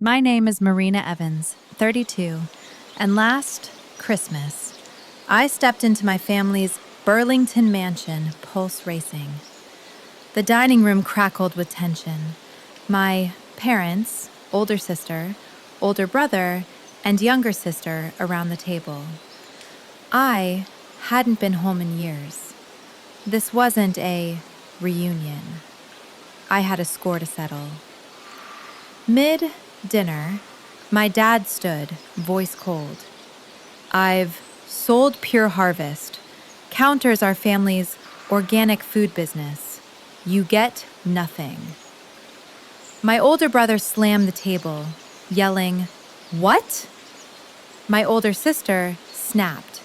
My name is Marina Evans, 32, and last Christmas, I stepped into my family's Burlington mansion, pulse racing. The dining room crackled with tension. My parents, older sister, older brother, and younger sister around the table. I hadn't been home in years. This wasn't a reunion. I had a score to settle. Mid-dinner, my dad stood, voice cold. I've sold Pure Harvest, counters our family's organic food business. You get nothing. My older brother slammed the table, yelling, "What?" My older sister snapped,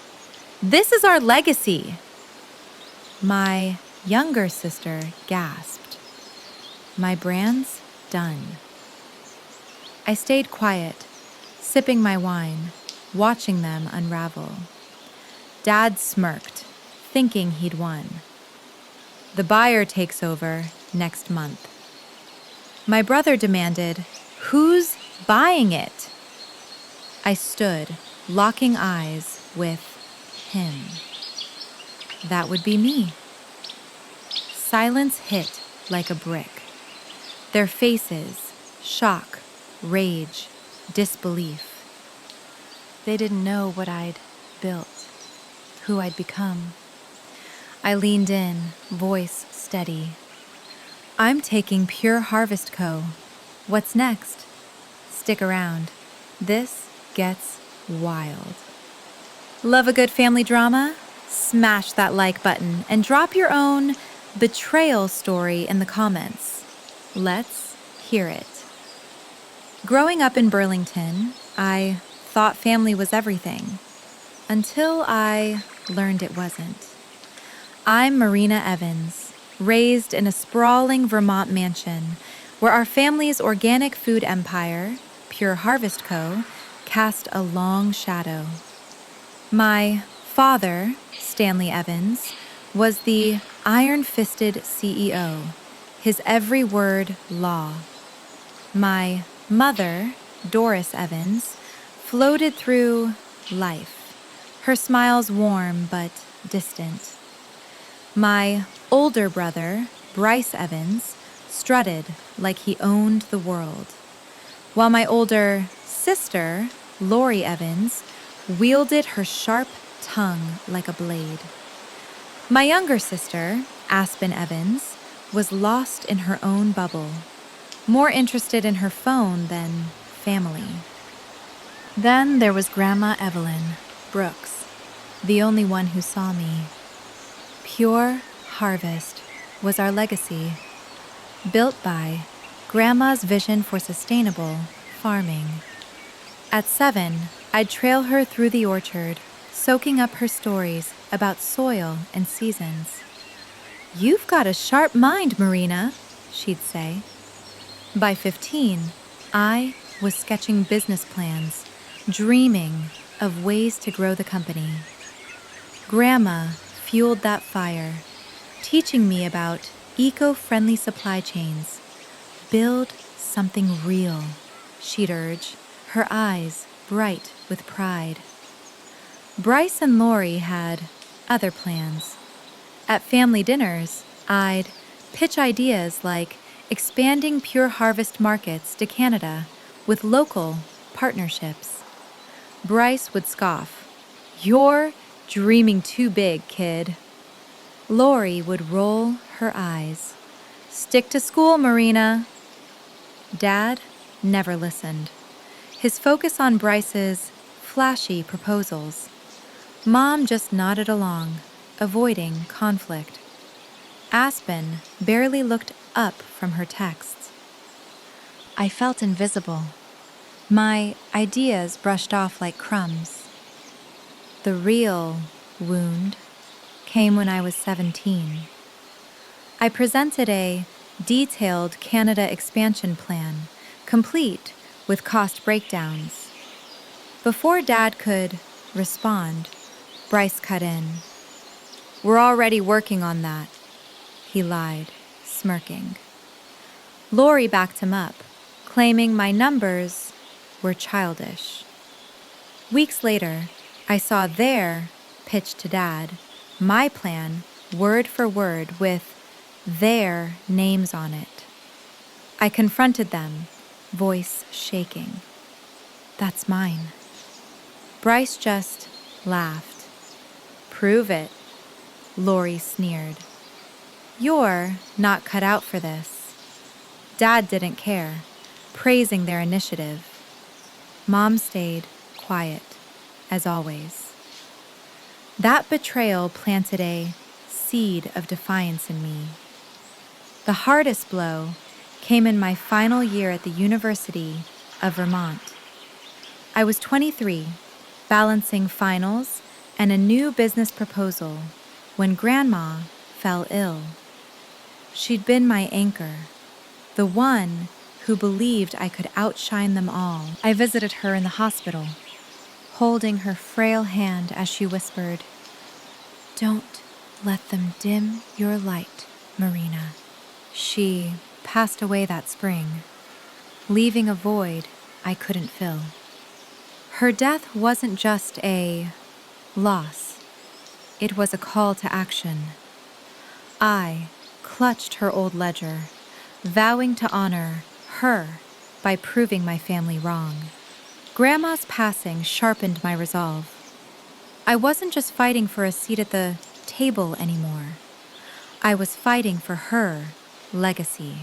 "This is our legacy." My younger sister gasped, "My brand's done." I stayed quiet, sipping my wine, watching them unravel. Dad smirked, thinking he'd won. The buyer takes over next month. My brother demanded, "Who's buying it?" I stood, locking eyes with him. That would be me. Silence hit like a brick. Their faces, shock, rage, disbelief. They didn't know what I'd built, who I'd become. I leaned in, voice steady. "I'm taking Pure Harvest Co. What's next? Stick around. This gets wild." Love a good family drama? Smash that like button and drop your own betrayal story in the comments. Let's hear it. Growing up in Burlington, I thought family was everything, until I learned it wasn't. I'm Marina Evans, raised in a sprawling Vermont mansion where our family's organic food empire, Pure Harvest Co., cast a long shadow. My father, Stanley Evans, was the iron-fisted CEO, his every word law. My mother, Doris Evans, floated through life, her smiles warm but distant. My older brother, Bryce Evans, strutted like he owned the world, while my older sister, Lori Evans, wielded her sharp tongue like a blade. My younger sister, Aspen Evans, was lost in her own bubble, more interested in her phone than family. Then there was Grandma Evelyn Brooks, the only one who saw me. Pure Harvest was our legacy, built by Grandma's vision for sustainable farming. At 7, I'd trail her through the orchard, soaking up her stories about soil and seasons. "You've got a sharp mind, Marina," she'd say. By 15, I was sketching business plans, dreaming of ways to grow the company. Grandma fueled that fire, teaching me about eco-friendly supply chains. "Build something real," she'd urge, her eyes bright with pride. Bryce and Lori had other plans. At family dinners, I'd pitch ideas like expanding Pure Harvest markets to Canada with local partnerships. Bryce would scoff, "You're dreaming too big, kid." Lori would roll her eyes. "Stick to school, Marina." Dad never listened, his focus on Bryce's flashy proposals. Mom just nodded along, avoiding conflict. Aspen barely looked up from her texts. I felt invisible. My ideas brushed off like crumbs. The real wound came when I was 17. I presented a detailed Canada expansion plan, complete with cost breakdowns. Before Dad could respond, Bryce cut in. "We're already working on that," he lied, smirking. Lori backed him up, claiming my numbers were childish. Weeks later, I saw their pitch to Dad, my plan, word for word, with their names on it. I confronted them, voice shaking. That's mine. Bryce just laughed. Prove it, Lori sneered. You're not cut out for this. Dad didn't care, praising their initiative. Mom stayed quiet, as always. That betrayal planted a seed of defiance in me. The hardest blow came in my final year at the University of Vermont. I was 23, balancing finals and a new business proposal, when Grandma fell ill. She'd been my anchor, the one who believed I could outshine them all. I visited her in the hospital, holding her frail hand as she whispered, "Don't let them dim your light, Marina." She passed away that spring, leaving a void I couldn't fill. Her death wasn't just a loss. It was a call to action. I clutched her old ledger, vowing to honor her by proving my family wrong. Grandma's passing sharpened my resolve. I wasn't just fighting for a seat at the table anymore. I was fighting for her legacy.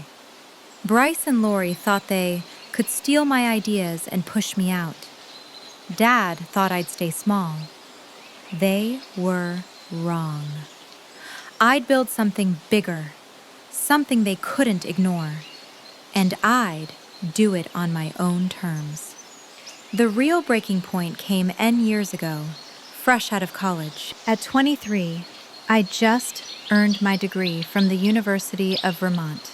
Bryce and Lori thought they could steal my ideas and push me out. Dad thought I'd stay small. They were wrong. I'd build something bigger, something they couldn't ignore, and I'd do it on my own terms. The real breaking point came N years ago, fresh out of college. At 23, I just earned my degree from the University of Vermont,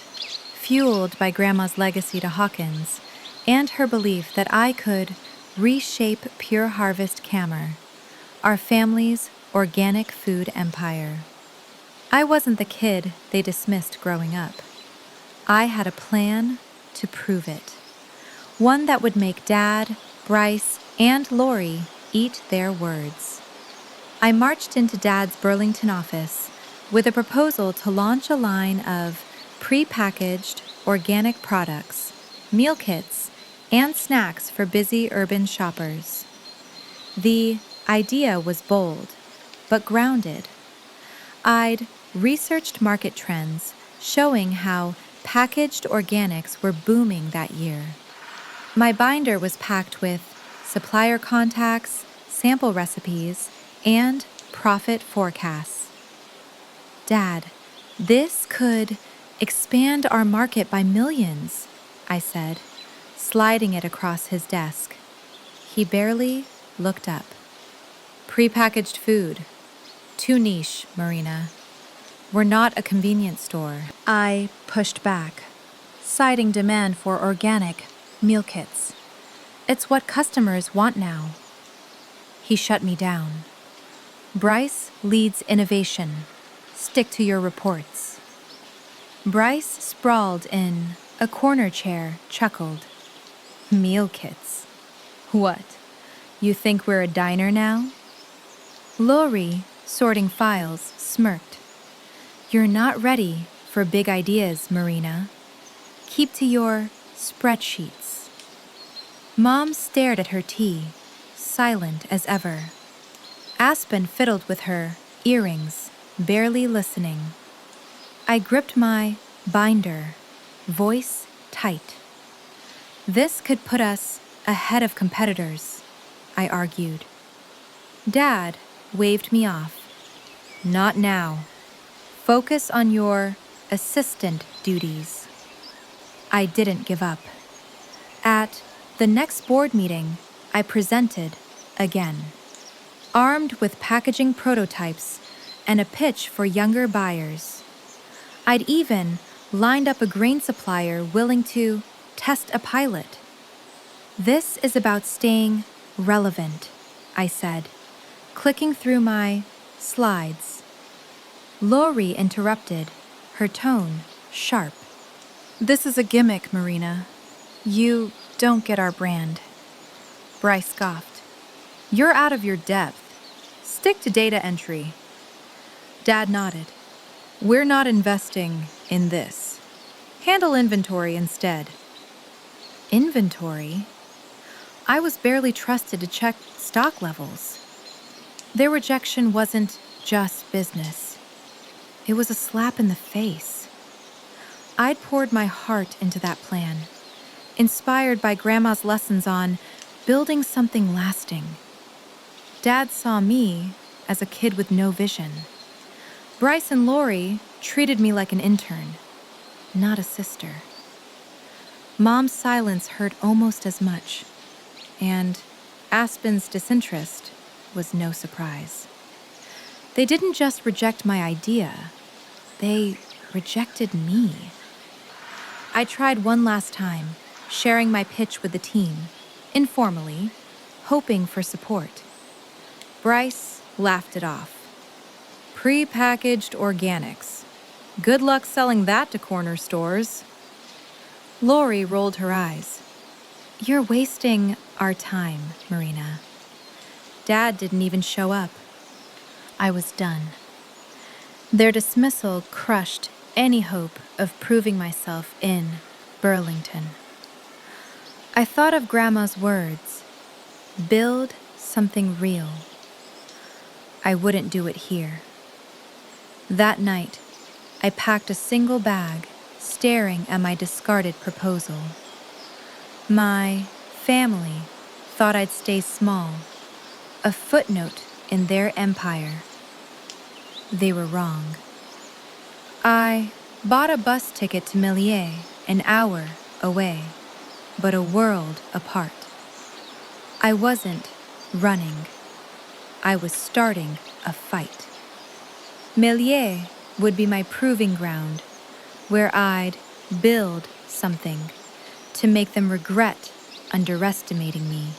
fueled by Grandma's legacy to Hawkins and her belief that I could reshape Pure Harvest Camera, our family's organic food empire. I wasn't the kid they dismissed growing up. I had a plan to prove it, one that would make Dad, Bryce, and Lori eat their words. I marched into Dad's Burlington office with a proposal to launch a line of pre-packaged organic products, meal kits, and snacks for busy urban shoppers. The idea was bold, but grounded. I'd researched market trends showing how packaged organics were booming that year. My binder was packed with supplier contacts, sample recipes, and profit forecasts. Dad, this could expand our market by millions, I said, sliding it across his desk. He barely looked up. Prepackaged food. Too niche, Marina. We're not a convenience store. I pushed back, citing demand for organic meal kits. It's what customers want now. He shut me down. Bryce leads innovation. Stick to your reports. Bryce, sprawled in a corner chair, chuckled. Meal kits. What? You think we're a diner now? Lori, sorting files, smirked. You're not ready for big ideas, Marina. Keep to your spreadsheets. Mom stared at her tea, silent as ever. Aspen fiddled with her earrings, barely listening. I gripped my binder, voice tight. This could put us ahead of competitors, I argued. Dad waved me off. Not now. Focus on your assistant duties. I didn't give up. At the next board meeting, I presented again, armed with packaging prototypes and a pitch for younger buyers. I'd even lined up a grain supplier willing to test a pilot. This is about staying relevant, I said, clicking through my slides. Lori interrupted, her tone sharp. This is a gimmick, Marina. You don't get our brand. Bryce scoffed. You're out of your depth. Stick to data entry. Dad nodded. We're not investing in this. Handle inventory instead. Inventory? I was barely trusted to check stock levels. Their rejection wasn't just business. It was a slap in the face. I'd poured my heart into that plan, inspired by Grandma's lessons on building something lasting. Dad saw me as a kid with no vision. Bryce and Lori treated me like an intern, not a sister. Mom's silence hurt almost as much, and Aspen's disinterest was no surprise. They didn't just reject my idea, they rejected me. I tried one last time, sharing my pitch with the team, informally, hoping for support. Bryce laughed it off. Pre-packaged organics. Good luck selling that to corner stores. Lori rolled her eyes. You're wasting our time, Marina. Dad didn't even show up. I was done. Their dismissal crushed any hope of proving myself in Burlington. I thought of Grandma's words, build something real. I wouldn't do it here. That night, I packed a single bag, staring at my discarded proposal. My family thought I'd stay small, a footnote in their empire. They were wrong. I bought a bus ticket to Millier, an hour away, but a world apart. I wasn't running. I was starting a fight. Millier would be my proving ground, where I'd build something to make them regret underestimating me.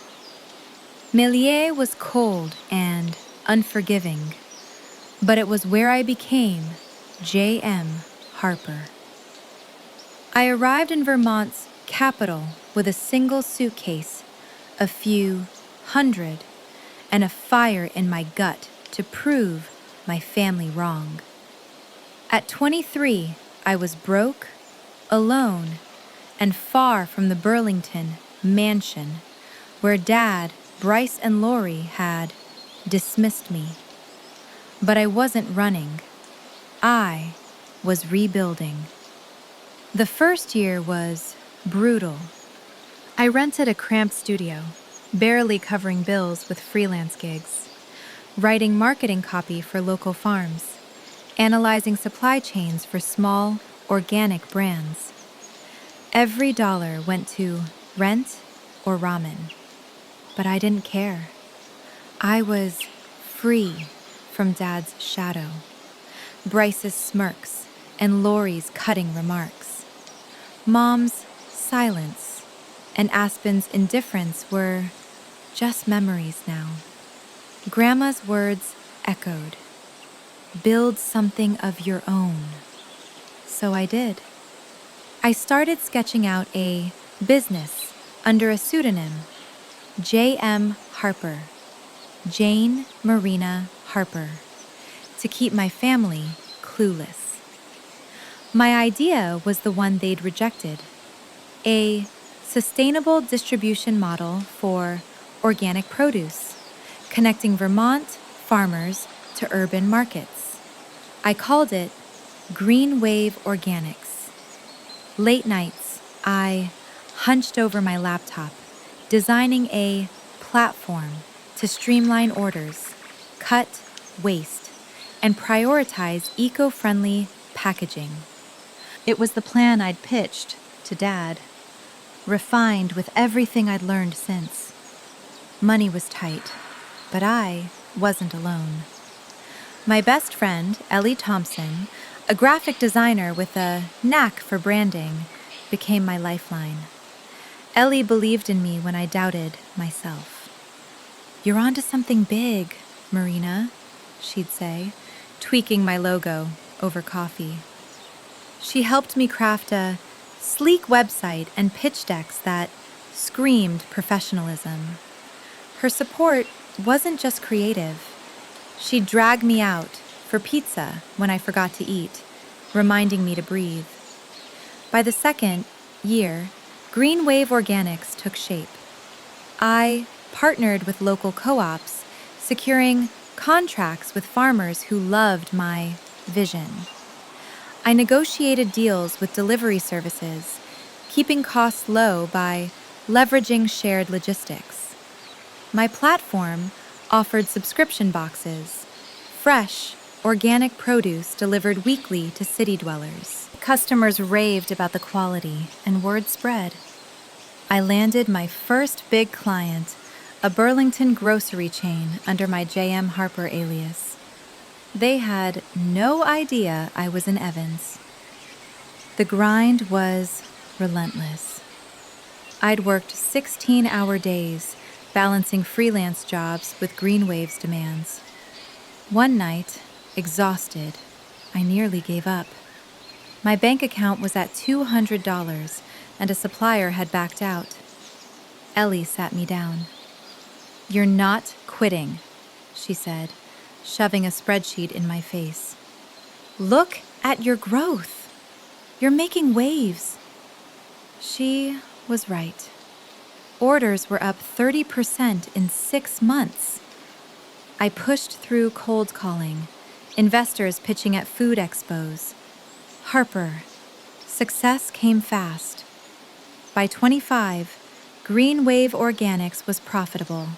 Millier was cold and unforgiving, but it was where I became J.M. Harper. I arrived in Vermont's capital with a single suitcase, a few hundred, and a fire in my gut to prove my family wrong. At 23, I was broke, alone, and far from the Burlington mansion where Dad, Bryce, and Lori had dismissed me. But I wasn't running. I was rebuilding. The first year was brutal. I rented a cramped studio, barely covering bills with freelance gigs, writing marketing copy for local farms, analyzing supply chains for small, organic brands. Every dollar went to rent or ramen, but I didn't care. I was free from Dad's shadow, Bryce's smirks, and Lori's cutting remarks. Mom's silence and Aspen's indifference were just memories now. Grandma's words echoed. Build something of your own. So I did. I started sketching out a business under a pseudonym, J.M. Harper, Jane Marina Harper, to keep my family clueless. My idea was the one they'd rejected, a sustainable distribution model for organic produce, connecting Vermont farmers to urban markets. I called it Green Wave Organics. Late nights, I hunched over my laptop, designing a platform to streamline orders, cut waste, and prioritize eco-friendly packaging. It was the plan I'd pitched to Dad, refined with everything I'd learned since. Money was tight, but I wasn't alone. My best friend, Ellie Thompson, a graphic designer with a knack for branding, became my lifeline. Ellie believed in me when I doubted myself. You're onto something big, Marina, she'd say, tweaking my logo over coffee. She helped me craft a sleek website, and pitch decks that screamed professionalism. Her support wasn't just creative. She'd drag me out for pizza when I forgot to eat, reminding me to breathe. By the second year, Green Wave Organics took shape. I partnered with local co-ops, securing contracts with farmers who loved my vision. I negotiated deals with delivery services, keeping costs low by leveraging shared logistics. My platform offered subscription boxes, fresh, organic produce delivered weekly to city dwellers. Customers raved about the quality, and word spread. I landed my first big client, a Burlington grocery chain under my J.M. Harper alias. They had no idea I was in Evans. The grind was relentless. I'd worked 16-hour days, balancing freelance jobs with Green Wave's demands. One night, exhausted, I nearly gave up. My bank account was at $200, and a supplier had backed out. Ellie sat me down. "You're not quitting," she said, shoving a spreadsheet in my face. "Look at your growth. You're making waves." She was right. Orders were up 30% in 6 months. I pushed through cold calling, investors pitching at food expos. Harper. Success came fast. By 25, Green Wave Organics was profitable.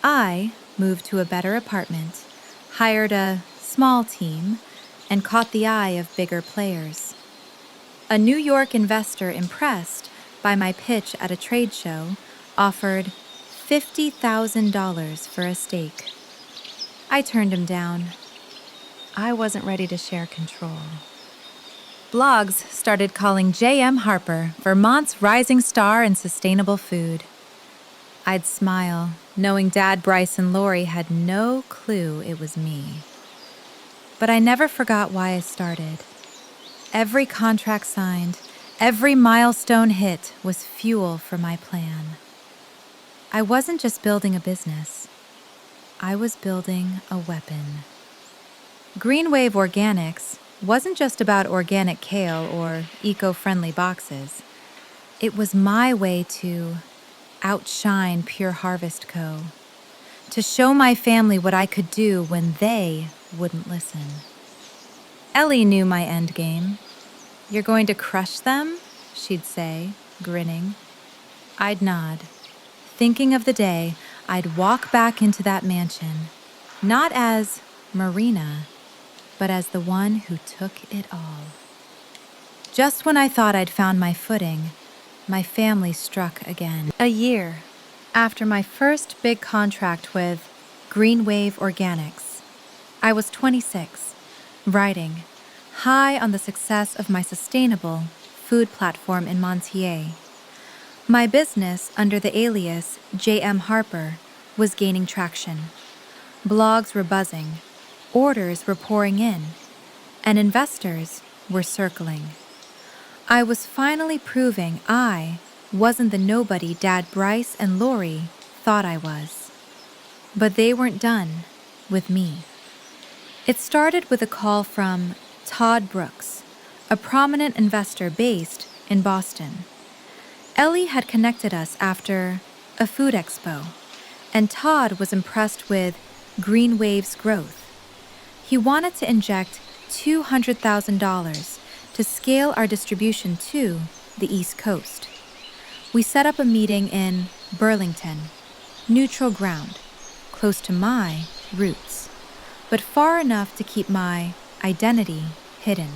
I moved to a better apartment, hired a small team, and caught the eye of bigger players. A New York investor impressed by my pitch at a trade show offered $50,000 for a stake. I turned him down. I wasn't ready to share control. Blogs started calling J.M. Harper Vermont's rising star in sustainable food. I'd smile, knowing Dad, Bryce, and Lori had no clue it was me. But I never forgot why I started. Every contract signed, every milestone hit was fuel for my plan. I wasn't just building a business. I was building a weapon. Green Wave Organics wasn't just about organic kale or eco-friendly boxes. It was my way to outshine Pure Harvest Co., to show my family what I could do when they wouldn't listen. Ellie knew my end game. "You're going to crush them?" she'd say, grinning. I'd nod, thinking of the day I'd walk back into that mansion, not as Marina, but as the one who took it all. Just when I thought I'd found my footing, my family struck again. A year after my first big contract with Green Wave Organics, I was 26, riding high on the success of my sustainable food platform in Montier. My business under the alias J.M. Harper was gaining traction. Blogs were buzzing, orders were pouring in, and investors were circling. I was finally proving I wasn't the nobody Dad, Bryce, and Lori thought I was. But they weren't done with me. It started with a call from Todd Brooks, a prominent investor based in Boston. Ellie had connected us after a food expo, and Todd was impressed with Green Wave's growth. He wanted to inject $200,000 to scale our distribution to the East Coast. We set up a meeting in Burlington, neutral ground, close to my roots, but far enough to keep my identity hidden.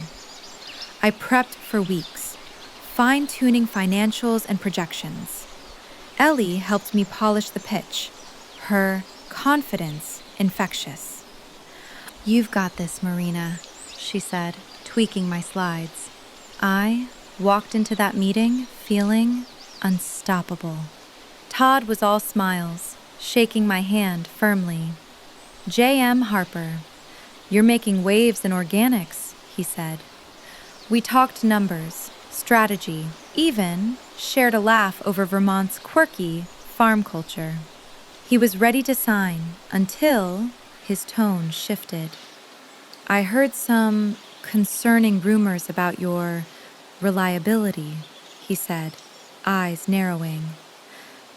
I prepped for weeks, fine-tuning financials and projections. Ellie helped me polish the pitch, her confidence infectious. "You've got this, Marina," she said, tweaking my slides. I walked into that meeting feeling unstoppable. Todd was all smiles, shaking my hand firmly. "J.M. Harper, you're making waves in organics," he said. We talked numbers, strategy, even shared a laugh over Vermont's quirky farm culture. He was ready to sign until his tone shifted. I heard some concerning rumors about your reliability, he said, eyes narrowing.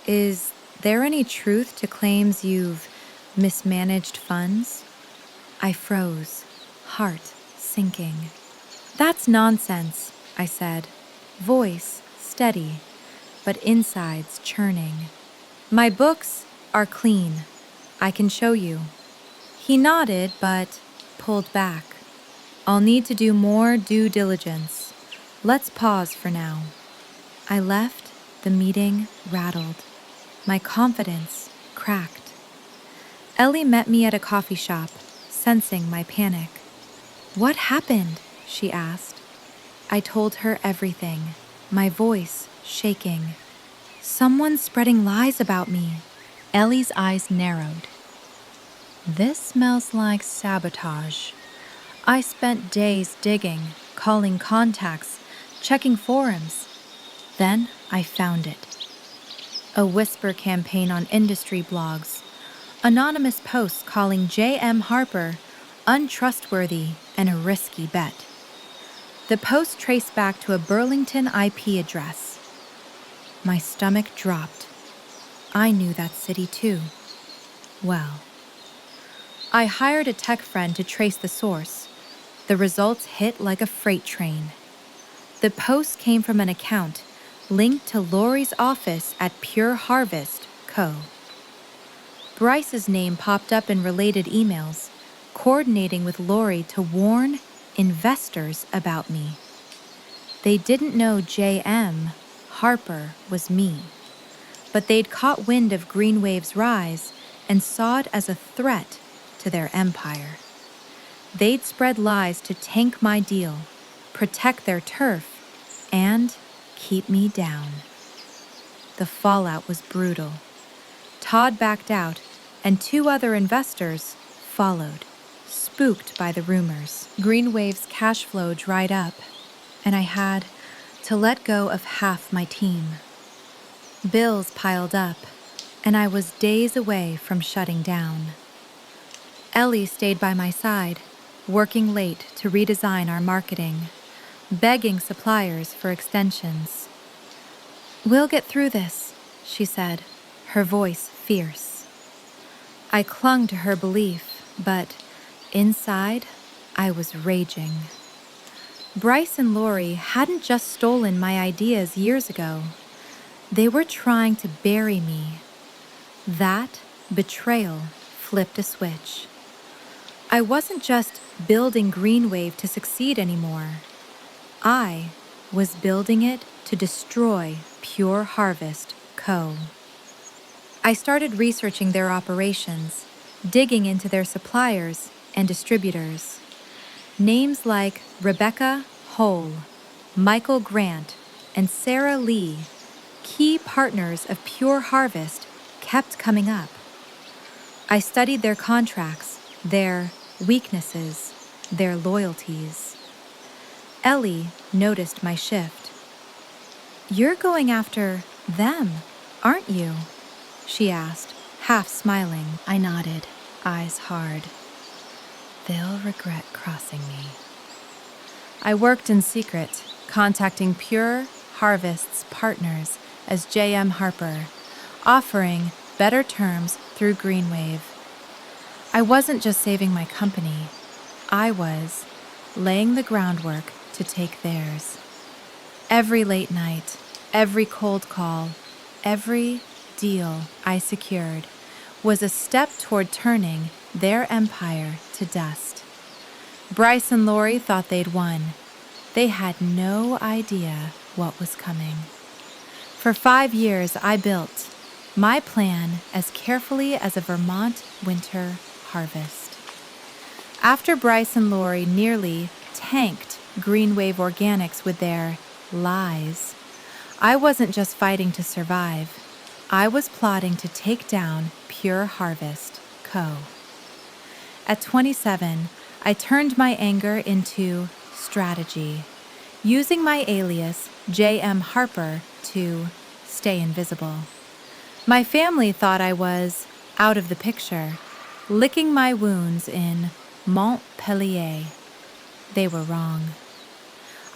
Is there any truth to claims you've mismanaged funds? I froze, heart sinking. That's nonsense, I said, voice steady, but insides churning. My books are clean. I can show you. He nodded, but pulled back. I'll need to do more due diligence. Let's pause for now. I left, the meeting rattled. My confidence cracked. Ellie met me at a coffee shop, sensing my panic. What happened? She asked. I told her everything, my voice shaking. Someone's spreading lies about me. Ellie's eyes narrowed. This smells like sabotage. I spent days digging, calling contacts, checking forums. Then I found it. A whisper campaign on industry blogs. Anonymous posts calling J.M. Harper untrustworthy and a risky bet. The post traced back to a Burlington IP address. My stomach dropped. I knew that city too. Well, I hired a tech friend to trace the source. The results hit like a freight train. The post came from an account linked to Lori's office at Pure Harvest Co. Bryce's name popped up in related emails, coordinating with Lori to warn investors about me. They didn't know J.M. Harper was me, but they'd caught wind of Greenwave's rise and saw it as a threat to their empire. They'd spread lies to tank my deal, protect their turf, and keep me down. The fallout was brutal. Todd backed out, and 2 other investors followed, spooked by the rumors. Greenwave's cash flow dried up, and I had to let go of half my team. Bills piled up, and I was days away from shutting down. Ellie stayed by my side, working late to redesign our marketing, begging suppliers for extensions. We'll get through this, she said, her voice fierce. I clung to her belief, but inside, I was raging. Bryce and Lori hadn't just stolen my ideas years ago. They were trying to bury me. That betrayal flipped a switch. I wasn't just building Greenwave to succeed anymore. I was building it to destroy Pure Harvest Co. I started researching their operations, digging into their suppliers and distributors. Names like Rebecca Hull, Michael Grant, and Sarah Lee, key partners of Pure Harvest, kept coming up. I studied their contracts, their weaknesses, their loyalties. Ellie noticed my shift. You're going after them, aren't you? She asked, half smiling. I nodded, eyes hard. They'll regret crossing me. I worked in secret, contacting Pure Harvest's partners as J.M. Harper, offering better terms through Greenwave. I wasn't just saving my company. I was laying the groundwork to take theirs. Every late night, every cold call, every deal I secured was a step toward turning their empire to dust. Bryce and Lori thought they'd won. They had no idea what was coming. For 5 years, I built my plan as carefully as a Vermont winter harvest. After Bryce and Lori nearly tanked Greenwave Organics with their lies, I wasn't just fighting to survive. I was plotting to take down Pure Harvest Co. At 27, I turned my anger into strategy. using my alias, J.M. Harper, to stay invisible. My family thought I was out of the picture, licking my wounds in Montpellier. They were wrong.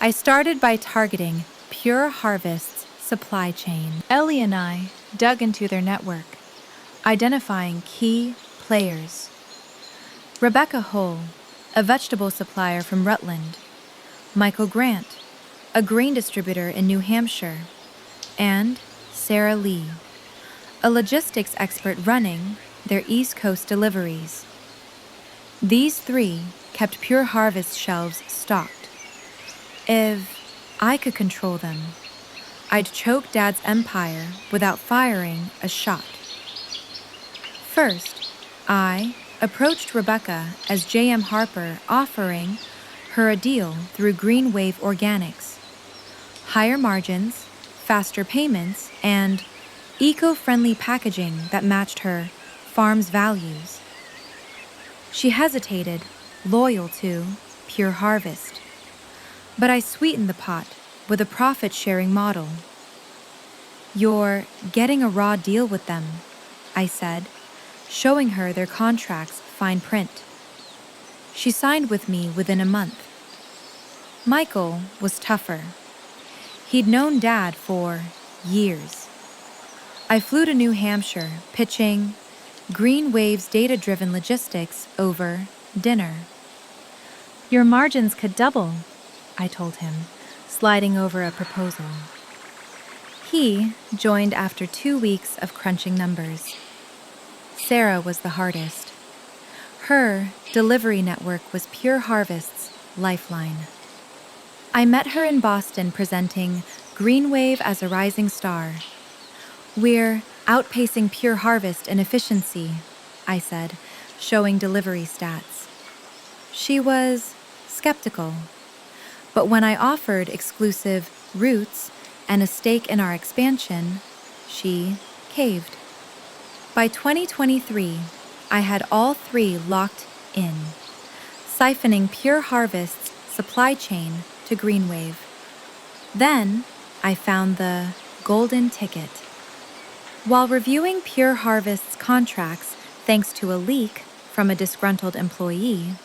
I started by targeting Pure Harvest's supply chain. Ellie and I dug into their network, identifying key players. Rebecca Hull, a vegetable supplier from Rutland. Michael Grant, a grain distributor in New Hampshire. And Sarah Lee, a logistics expert running their East Coast deliveries. These three kept Pure Harvest shelves stocked. If I could control them, I'd choke Dad's empire without firing a shot. First, I approached Rebecca as J.M. Harper, offering her a deal through Green Wave Organics. Higher margins, faster payments, and eco-friendly packaging that matched her farm's values. She hesitated, loyal to Pure Harvest. But I sweetened the pot with a profit-sharing model. "You're getting a raw deal with them," I said, showing her their contract's fine print. She signed with me within a month. Michael was tougher. He'd known Dad for years. I flew to New Hampshire, pitching Green Wave's data-driven logistics over dinner. "Your margins could double," I told him, sliding over a proposal. He joined after 2 weeks of crunching numbers. Sarah was the hardest. Her delivery network was Pure Harvest's lifeline. I met her in Boston presenting Green Wave as a rising star. "We're outpacing Pure Harvest in efficiency," I said, showing delivery stats. She was skeptical, but when I offered exclusive routes and a stake in our expansion, she caved. By 2023, I had all three locked in, siphoning Pure Harvest's supply chain to Green Wave. Then I found the golden ticket. While reviewing Pure Harvest's contracts thanks to a leak from a disgruntled employee,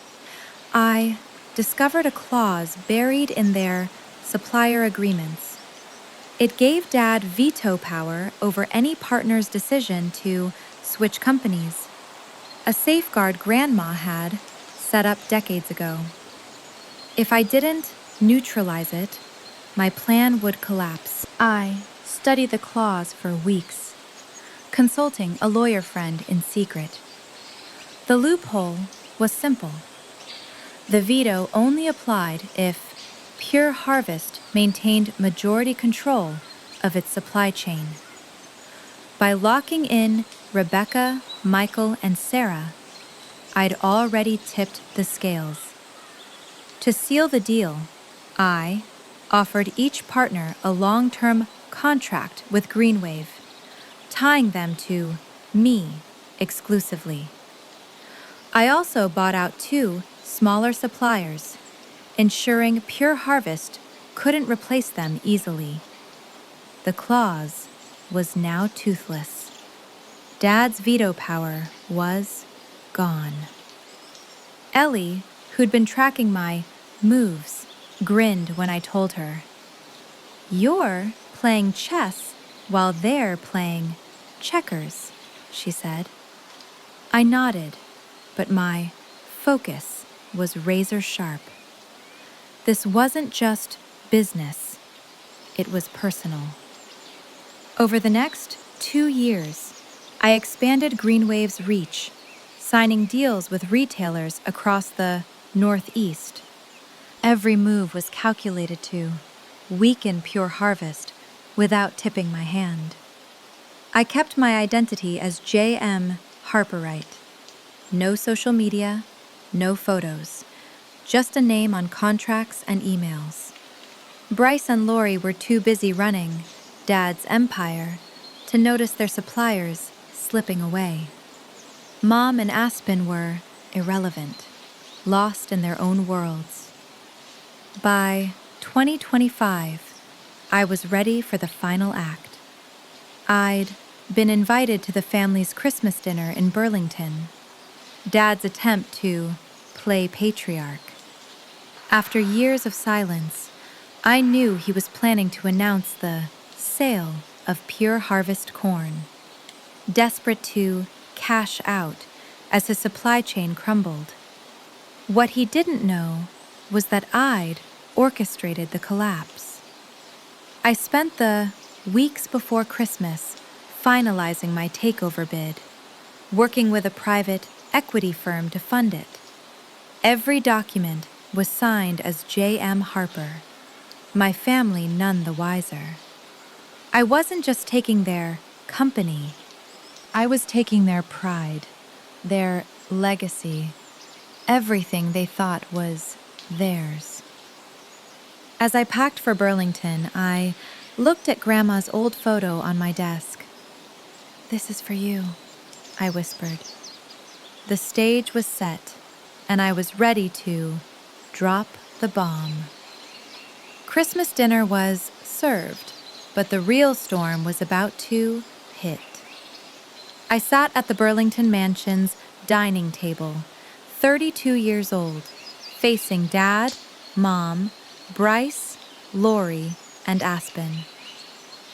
I discovered a clause buried in their supplier agreements. It gave Dad veto power over any partner's decision to switch companies, a safeguard Grandma had set up decades ago. If I didn't neutralize it, my plan would collapse. I studied the clause for weeks, consulting a lawyer friend in secret. The loophole was simple. The veto only applied if Pure Harvest maintained majority control of its supply chain. By locking in Rebecca, Michael, and Sarah, I'd already tipped the scales. To seal the deal, I offered each partner a long-term contract with Green Wave, tying them to me exclusively. I also bought out 2 smaller suppliers, ensuring Pure Harvest couldn't replace them easily. The clause was now toothless. Dad's veto power was gone. Ellie, who'd been tracking my moves, grinned when I told her, "You're playing chess while they're playing checkers," she said. I nodded, but my focus was razor sharp. This wasn't just business, it was personal. Over the next 2 years, I expanded Green Wave's reach, signing deals with retailers across the Northeast. Every move was calculated to weaken Pure Harvest without tipping my hand. I kept my identity as J.M. Harperite. No social media, no photos, just a name on contracts and emails. Bryce and Lori were too busy running Dad's empire to notice their suppliers slipping away. Mom and Aspen were irrelevant, lost in their own worlds. By 2025. I was ready for the final act. I'd been invited to the family's Christmas dinner in Burlington. Dad's attempt to play patriarch. After years of silence, I knew he was planning to announce the sale of Pure Harvest corn. Desperate to cash out as his supply chain crumbled. What he didn't know was that I'd orchestrated the collapse. I spent the weeks before Christmas finalizing my takeover bid, working with a private equity firm to fund it. Every document was signed as J.M. Harper, my family none the wiser. I wasn't just taking their company, I was taking their pride, their legacy, everything they thought was theirs. As I packed for Burlington, I looked at Grandma's old photo on my desk. "This is for you," I whispered. The stage was set, and I was ready to drop the bomb. Christmas dinner was served, but the real storm was about to hit. I sat at the Burlington Mansion's dining table, 32 years old, facing Dad, Mom, Bryce, Lori, and Aspen.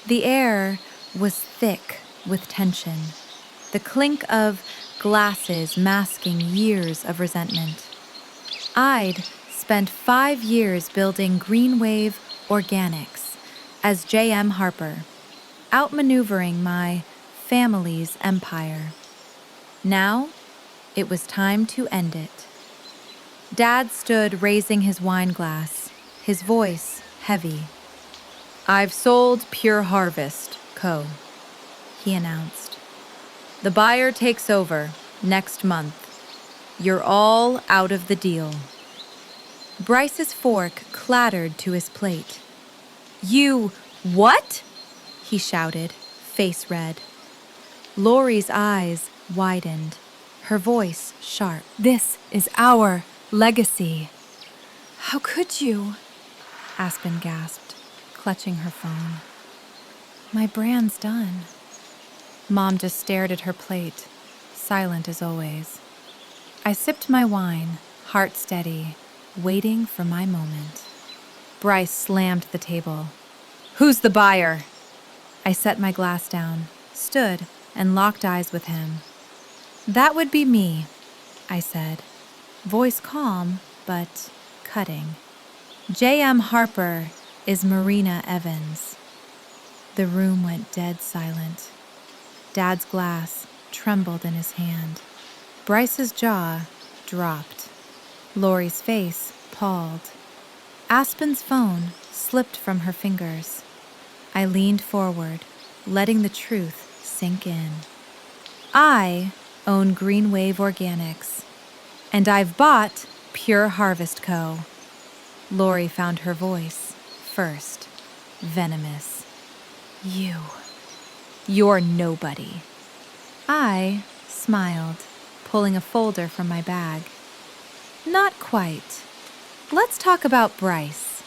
The air was thick with tension, the clink of glasses masking years of resentment. I'd spent 5 years building Green Wave Organics as J.M. Harper, outmaneuvering my family's empire. Now, it was time to end it. Dad stood raising his wine glass, his voice heavy. "I've sold Pure Harvest Co., he announced. "The buyer takes over next month. You're all out of the deal." Bryce's fork clattered to his plate. "You what?" he shouted, face red. Lori's eyes widened, her voice sharp. "This is our legacy." "How could you?" Aspen gasped, clutching her phone. "My brand's done." Mom just stared at her plate, silent as always. I sipped my wine, heart steady, waiting for my moment. Bryce slammed the table. "Who's the buyer?" I set my glass down, stood, and locked eyes with him. "That would be me," I said, voice calm but cutting. "J.M. Harper is Marina Evans." The room went dead silent. Dad's glass trembled in his hand. Bryce's jaw dropped. Lori's face palled. Aspen's phone slipped from her fingers. I leaned forward, letting the truth sink in. I own Green Wave Organics, and I've bought Pure Harvest Co. Lori found her voice first, venomous. You're nobody." I smiled, pulling a folder from my bag. "Not quite. Let's talk about Bryce."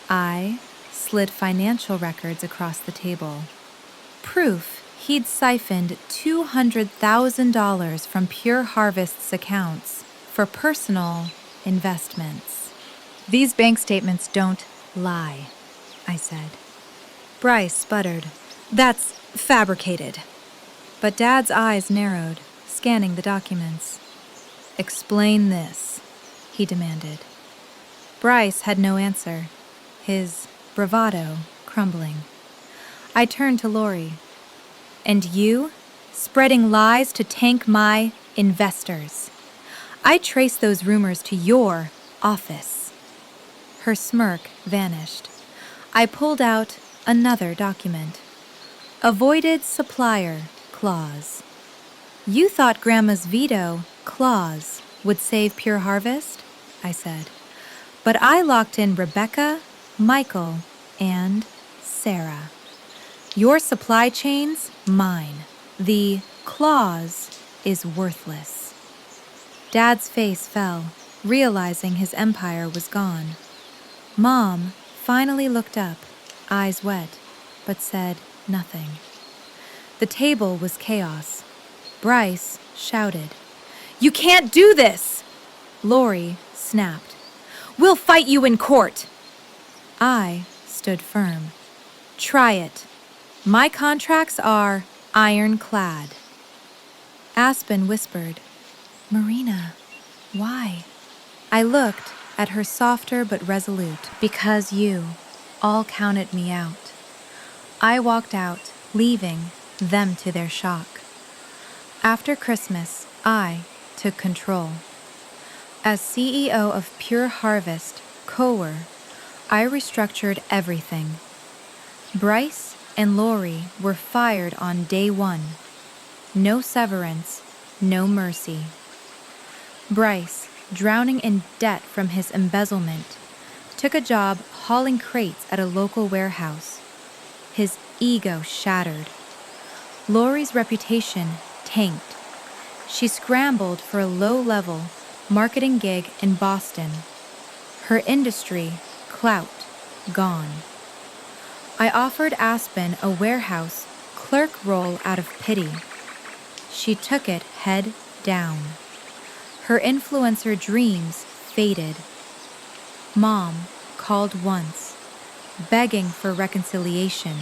I slid financial records across the table. Proof he'd siphoned $200,000 from Pure Harvest's accounts for personal investments. "These bank statements don't lie," I said. Bryce sputtered. "That's fabricated." But Dad's eyes narrowed, scanning the documents. "Explain this," he demanded. Bryce had no answer, his bravado crumbling. I turned to Lori. "And you? Spreading lies to tank my investors. I traced those rumors to your office." Her smirk vanished. I pulled out another document. "Avoided supplier clause." "You thought Grandma's veto clause would save Pure Harvest?" I said. "But I locked in Rebecca, Michael, and Sarah. Your supply chain's mine. The clause is worthless." Dad's face fell, realizing his empire was gone. Mom finally looked up, eyes wet, but said nothing. The table was chaos. Bryce shouted, "You can't do this!" Lori snapped, "We'll fight you in court!" I stood firm. "Try it. My contracts are ironclad." Aspen whispered, "Marina, why?" I looked at her softer but resolute. "Because you all counted me out." I walked out, leaving them to their shock. After Christmas, I took control. As CEO of Pure Harvest, Coer, I restructured everything. Bryce and Lori were fired on day one. No severance, no mercy. Bryce, drowning in debt from his embezzlement, took a job hauling crates at a local warehouse. His ego shattered. Lori's reputation tanked. She scrambled for a low-level marketing gig in Boston. Her industry, clout, gone. I offered Aspen a warehouse clerk role out of pity. She took it head down. Her influencer dreams faded. Mom called once, begging for reconciliation.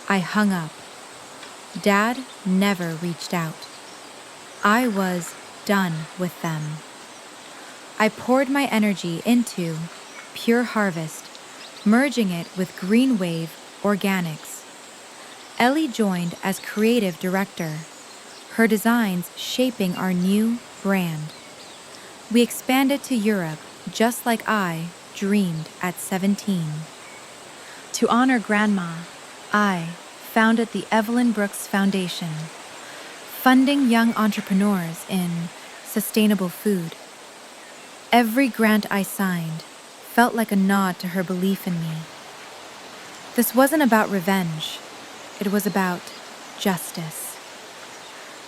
I hung up. Dad never reached out. I was done with them. I poured my energy into Pure Harvest, merging it with Green Wave Organics. Ellie joined as creative director, her designs shaping our new brand. We expanded to Europe just like I dreamed at 17. To honor Grandma, I founded the Evelyn Brooks Foundation, funding young entrepreneurs in sustainable food. Every grant I signed felt like a nod to her belief in me. This wasn't about revenge. It was about justice.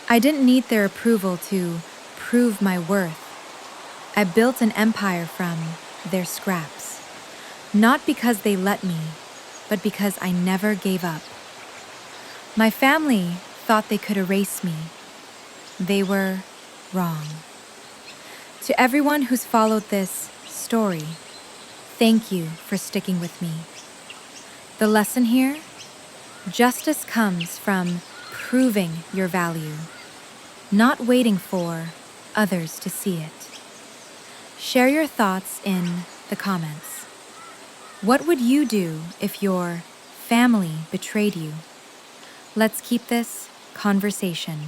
I didn't need their approval to prove my worth. I built an empire from their scraps, not because they let me, but because I never gave up. My family thought they could erase me. They were wrong. To everyone who's followed this story, thank you for sticking with me. The lesson here? Justice comes from proving your value, not waiting for others to see it. Share your thoughts in the comments. What would you do if your family betrayed you? Let's keep this conversation